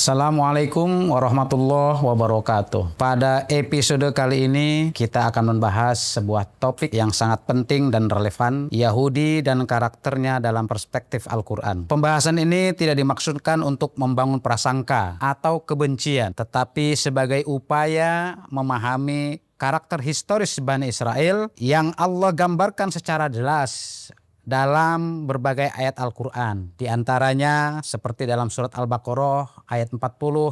Assalamualaikum warahmatullahi wabarakatuh. Pada episode kali ini kita akan membahas sebuah topik yang sangat penting dan relevan, Yahudi dan karakternya dalam perspektif Al-Quran. Pembahasan ini tidak dimaksudkan untuk membangun prasangka atau kebencian, tetapi sebagai upaya memahami karakter historis Bani Israel yang Allah gambarkan secara jelas dalam berbagai ayat Al-Quran. Di antaranya seperti dalam surat Al-Baqarah ayat 40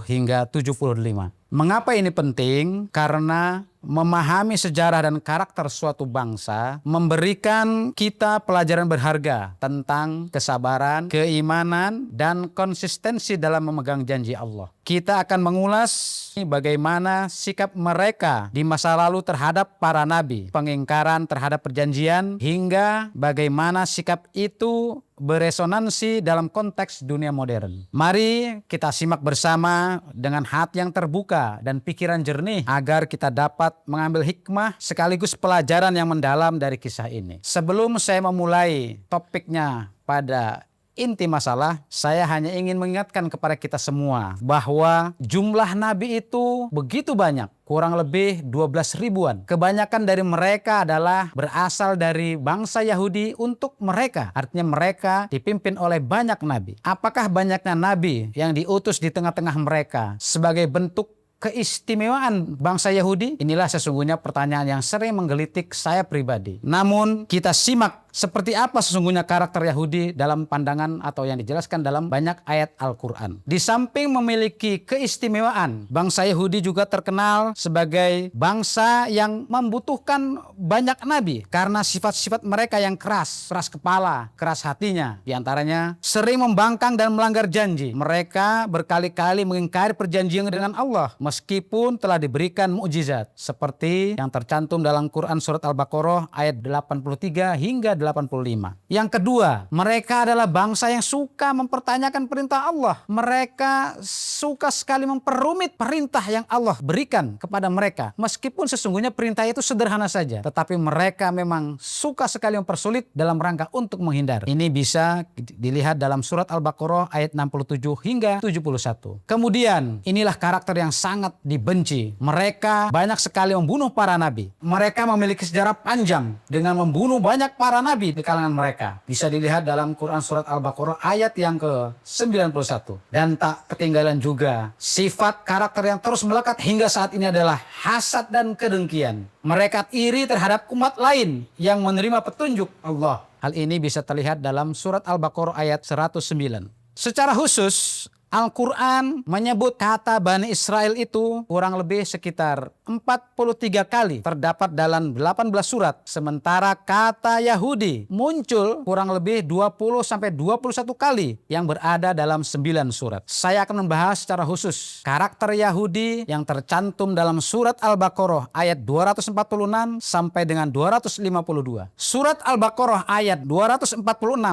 hingga 75. Mengapa ini penting? Karena memahami sejarah dan karakter suatu bangsa memberikan kita pelajaran berharga tentang kesabaran, keimanan, dan konsistensi dalam memegang janji Allah. Kita akan mengulas bagaimana sikap mereka di masa lalu terhadap para nabi, pengingkaran terhadap perjanjian, hingga bagaimana sikap itu beresonansi dalam konteks dunia modern. Mari kita simak bersama dengan hati yang terbuka dan pikiran jernih agar kita dapat mengambil hikmah sekaligus pelajaran yang mendalam dari kisah ini. Sebelum saya memulai topiknya pada inti masalah, saya hanya ingin mengingatkan kepada kita semua bahwa jumlah nabi itu begitu banyak, kurang lebih 12 ribuan. Kebanyakan dari mereka adalah berasal dari bangsa Yahudi untuk mereka. Artinya mereka dipimpin oleh banyak nabi. Apakah banyaknya nabi yang diutus di tengah-tengah mereka sebagai bentuk keistimewaan bangsa Yahudi? Inilah sesungguhnya pertanyaan yang sering menggelitik saya pribadi. Namun kita simak seperti apa sesungguhnya karakter Yahudi dalam pandangan atau yang dijelaskan dalam banyak ayat Al-Quran. Di samping memiliki keistimewaan, bangsa Yahudi juga terkenal sebagai bangsa yang membutuhkan banyak nabi karena sifat-sifat mereka yang keras kepala, keras hatinya. Di antaranya sering membangkang dan melanggar janji. Mereka berkali-kali mengingkari perjanjian dengan Allah meskipun telah diberikan mukjizat seperti yang tercantum dalam Quran surat Al-Baqarah ayat 83 hingga 85. Yang kedua, mereka adalah bangsa yang suka mempertanyakan perintah Allah. Mereka suka sekali memperumit perintah yang Allah berikan kepada mereka. Meskipun sesungguhnya perintah itu sederhana saja, tetapi mereka memang suka sekali mempersulit dalam rangka untuk menghindar. Ini bisa dilihat dalam surat Al-Baqarah ayat 67 hingga 71. Kemudian, inilah karakter yang sangat dibenci. Mereka banyak sekali membunuh para nabi. Mereka memiliki sejarah panjang dengan membunuh banyak para nabi di kalangan mereka. Bisa dilihat dalam Quran surat Al-Baqarah ayat yang ke-91. Dan tak ketinggalan juga sifat karakter yang terus melekat hingga saat ini adalah hasad dan kedengkian. Mereka iri terhadap umat lain yang menerima petunjuk Allah. Hal ini bisa terlihat dalam surat Al-Baqarah ayat 109. Secara khusus, Al-Quran menyebut kata Bani Israel itu kurang lebih sekitar 43 kali terdapat dalam 18 surat. Sementara kata Yahudi muncul kurang lebih 20-21 kali yang berada dalam 9 surat. Saya akan membahas secara khusus karakter Yahudi yang tercantum dalam surat Al-Baqarah ayat 246 sampai dengan 252. Surat Al-Baqarah ayat 246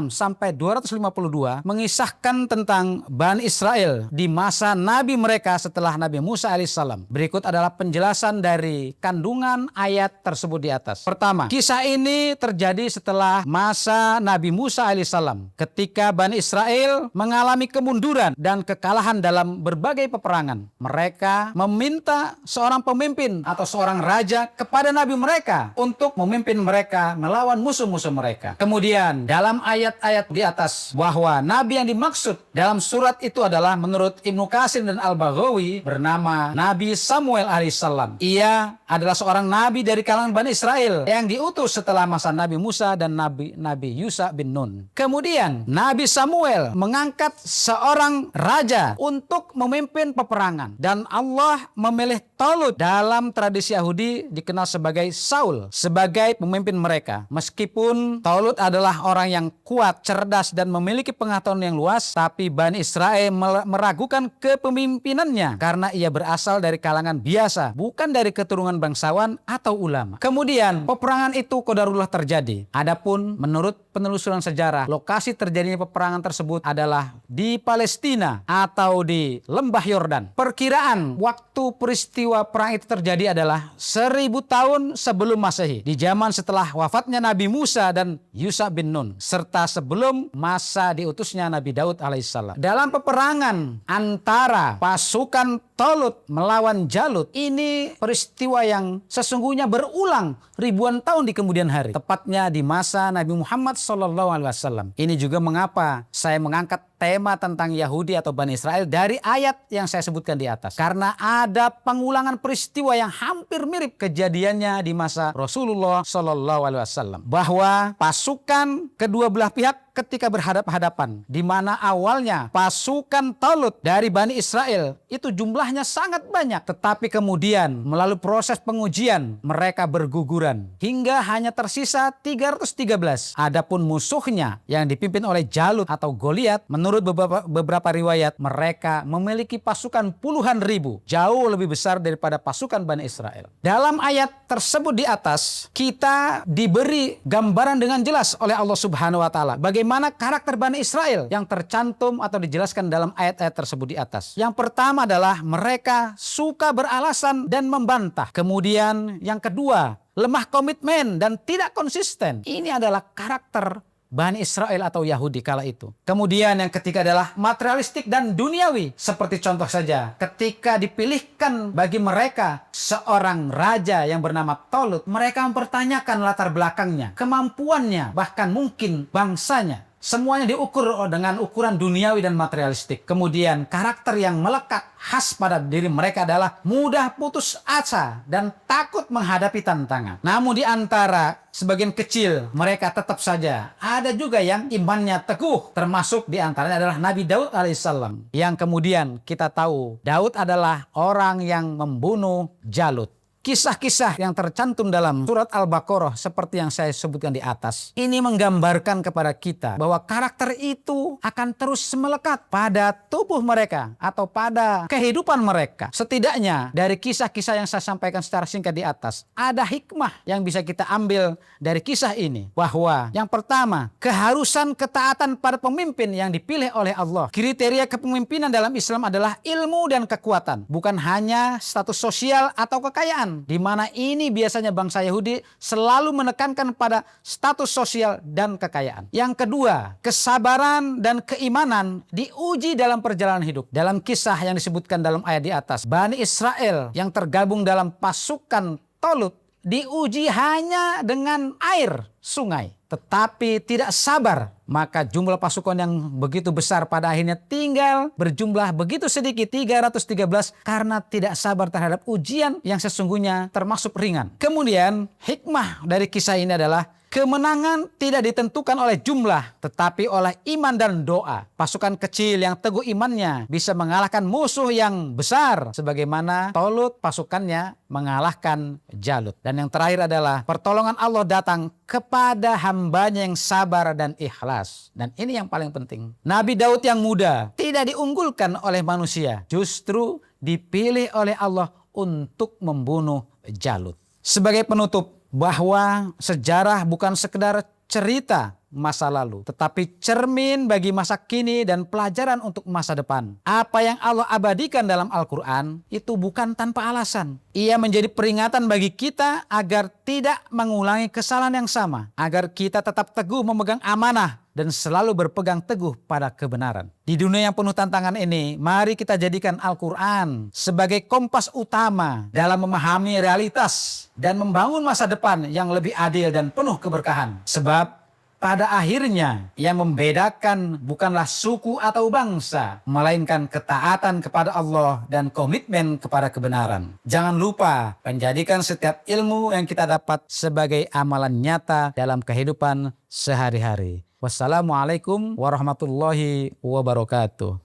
sampai 252 mengisahkan tentang Bani Israel di masa Nabi mereka setelah Nabi Musa alaihissalam. Berikut adalah penjelasan dari kandungan ayat tersebut di atas. Pertama, kisah ini terjadi setelah masa Nabi Musa alaihissalam, ketika Bani Israel mengalami kemunduran dan kekalahan dalam berbagai peperangan. Mereka meminta seorang pemimpin atau seorang raja kepada Nabi mereka untuk memimpin mereka melawan musuh-musuh mereka. Kemudian dalam ayat-ayat di atas bahwa Nabi yang dimaksud dalam surat itu adalah menurut Ibnu Katsir dan Al-Baghawi bernama Nabi Samuel alaihissalam. Ia adalah seorang nabi dari kalangan Bani Israel yang diutus setelah masa Nabi Musa dan Nabi Yusa bin Nun. Kemudian Nabi Samuel mengangkat seorang raja untuk memimpin peperangan dan Allah memilih Talut. Dalam tradisi Yahudi dikenal sebagai Saul sebagai pemimpin mereka. Meskipun Talut adalah orang yang kuat, cerdas dan memiliki pengetahuan yang luas, tapi Bani Israel meragukan kepemimpinannya karena ia berasal dari kalangan biasa, bukan dari keturunan bangsawan atau ulama. Kemudian peperangan itu qadarullah terjadi. Adapun menurut penelusuran sejarah, lokasi terjadinya peperangan tersebut adalah di Palestina atau di Lembah Yordan. Perkiraan waktu peristiwa peristiwa perang itu terjadi adalah 1000 tahun sebelum Masehi, di zaman setelah wafatnya Nabi Musa dan Yusha bin Nun, serta sebelum masa diutusnya Nabi Daud alaihissalam. Dalam peperangan antara pasukan Tolut melawan Jalut, ini peristiwa yang sesungguhnya berulang ribuan tahun di kemudian hari, tepatnya di masa Nabi Muhammad SAW. Ini juga mengapa saya mengangkat tema tentang Yahudi atau Bani Israel dari ayat yang saya sebutkan di atas, karena ada pengulangan peristiwa yang hampir mirip kejadiannya di masa Rasulullah SAW, bahwa pasukan kedua belah pihak ketika berhadapan-hadapan, di mana awalnya pasukan Tolut dari Bani Israel itu jumlahnya sangat banyak, tetapi kemudian melalui proses pengujian mereka berguguran hingga hanya tersisa 313. Adapun musuhnya yang dipimpin oleh Jalut atau Goliat, menurut beberapa riwayat mereka memiliki pasukan puluhan ribu, jauh lebih besar daripada pasukan Bani Israel. Dalam ayat tersebut di atas kita diberi gambaran dengan jelas oleh Allah Subhanahu wa taala bagaimana karakter Bani Israel yang tercantum atau dijelaskan dalam ayat-ayat tersebut di atas. Yang pertama adalah mereka suka beralasan dan membantah. Kemudian yang kedua, lemah komitmen dan tidak konsisten. Ini adalah karakter Bani Israel atau Yahudi kala itu. Kemudian yang ketiga adalah materialistik dan duniawi. Seperti contoh saja, ketika dipilihkan bagi mereka seorang raja yang bernama Tolut, mereka mempertanyakan latar belakangnya, kemampuannya, bahkan mungkin bangsanya. Semuanya diukur dengan ukuran duniawi dan materialistik. Kemudian karakter yang melekat khas pada diri mereka adalah mudah putus asa dan takut menghadapi tantangan. Namun di antara sebagian kecil mereka tetap saja ada juga yang imannya teguh. Termasuk di antaranya adalah Nabi Daud alaihissalam. Yang kemudian kita tahu Daud adalah orang yang membunuh Jalut. Kisah-kisah yang tercantum dalam surat Al-Baqarah seperti yang saya sebutkan di atas, ini menggambarkan kepada kita bahwa karakter itu akan terus melekat pada tubuh mereka atau pada kehidupan mereka. Setidaknya dari kisah-kisah yang saya sampaikan secara singkat di atas, ada hikmah yang bisa kita ambil dari kisah ini. Bahwa yang pertama, keharusan ketaatan pada pemimpin yang dipilih oleh Allah. Kriteria kepemimpinan dalam Islam adalah ilmu dan kekuatan, bukan hanya status sosial atau kekayaan, di mana ini biasanya bangsa Yahudi selalu menekankan pada status sosial dan kekayaan. Yang kedua, kesabaran dan keimanan diuji dalam perjalanan hidup. Dalam kisah yang disebutkan dalam ayat di atas, Bani Israel yang tergabung dalam pasukan Tolut diuji hanya dengan air sungai, tetapi tidak sabar. Maka jumlah pasukan yang begitu besar pada akhirnya tinggal berjumlah begitu sedikit, 313, karena tidak sabar terhadap ujian yang sesungguhnya termasuk ringan. Kemudian hikmah dari kisah ini adalah kemenangan tidak ditentukan oleh jumlah, tetapi oleh iman dan doa. Pasukan kecil yang teguh imannya bisa mengalahkan musuh yang besar, sebagaimana Tolut pasukannya mengalahkan Jalut. Dan yang terakhir adalah pertolongan Allah datang kepada hambanya yang sabar dan ikhlas. Dan ini yang paling penting. Nabi Daud yang muda tidak diunggulkan oleh manusia, justru dipilih oleh Allah untuk membunuh Jalut. Sebagai penutup, bahwa sejarah bukan sekedar cerita masa lalu, tetapi cermin bagi masa kini dan pelajaran untuk masa depan. Apa yang Allah abadikan dalam Al-Quran itu bukan tanpa alasan. Ia menjadi peringatan bagi kita agar tidak mengulangi kesalahan yang sama, agar kita tetap teguh memegang amanah dan selalu berpegang teguh pada kebenaran. Di dunia yang penuh tantangan ini, mari kita jadikan Al-Quran sebagai kompas utama dalam memahami realitas dan membangun masa depan yang lebih adil dan penuh keberkahan. Sebab pada akhirnya yang membedakan bukanlah suku atau bangsa, melainkan ketaatan kepada Allah dan komitmen kepada kebenaran. Jangan lupa menjadikan setiap ilmu yang kita dapat sebagai amalan nyata dalam kehidupan sehari-hari. Wassalamualaikum warahmatullahi wabarakatuh.